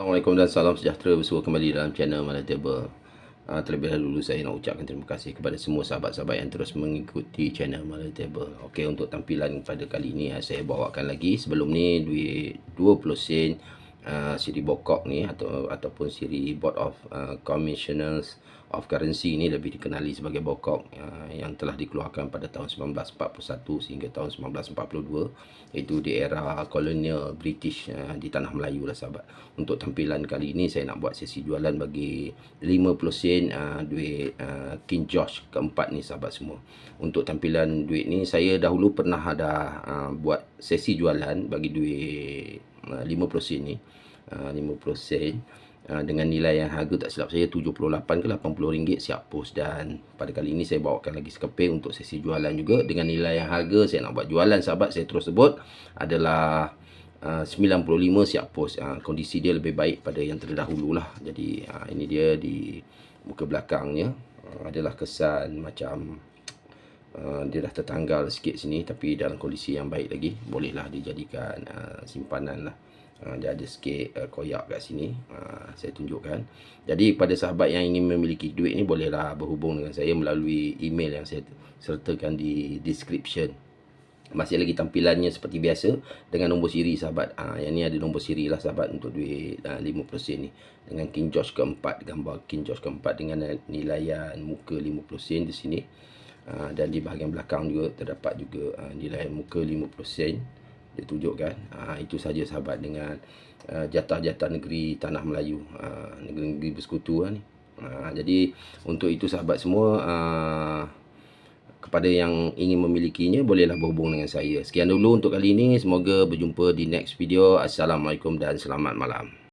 Assalamualaikum dan salam sejahtera bersua kembali dalam channel Malatable. Terlebih dahulu saya nak ucapkan terima kasih kepada semua sahabat-sahabat yang terus mengikuti channel Malatable. Okey, untuk tampilan pada kali ini saya bawakan lagi. Sebelum ni duit 20 sen siri bokok ni ataupun siri Board of Commissioners of Currency ni lebih dikenali sebagai bokok yang telah dikeluarkan pada tahun 1941 sehingga tahun 1942, iaitu di era kolonial British di tanah Melayu lah sahabat. Untuk tampilan kali ini saya nak buat sesi jualan bagi 50 sen duit King George keempat ni sahabat semua. Untuk tampilan duit ni saya dahulu pernah ada buat sesi jualan bagi duit 50 sen ni, 50 sen dengan nilai yang harga tak silap saya 78 ke 80 ringgit siap pos. Dan pada kali ini saya bawakan lagi sekeping untuk sesi jualan juga dengan nilai yang harga saya nak buat jualan sahabat, saya terus sebut adalah 95 siap pos. Kondisi dia lebih baik pada yang terdahulu lah. Jadi ini dia di muka belakangnya, adalah kesan macam dia dah tertanggal sikit sini, tapi dalam kondisi yang baik lagi, bolehlah dijadikan simpanan lah. Dia ada sikit koyak kat sini, saya tunjukkan. Jadi pada sahabat yang ingin memiliki duit ni, bolehlah berhubung dengan saya melalui email yang saya sertakan di description. Masih lagi tampilannya seperti biasa dengan nombor siri sahabat. Yang ni ada nombor siri lah sahabat untuk duit 50 sen ni, dengan King George keempat, gambar King George keempat dengan nilaian muka 50 sen di sini. Dan di bahagian belakang juga terdapat juga nilaian muka 50 sen dia tunjukkan. Itu saja sahabat dengan jatah-jatah negeri tanah Melayu, negeri-negeri bersekutu ni. Jadi untuk itu sahabat semua, kepada yang ingin memilikinya bolehlah berhubung dengan saya. Sekian dulu untuk kali ini, semoga berjumpa di next video. Assalamualaikum dan selamat malam.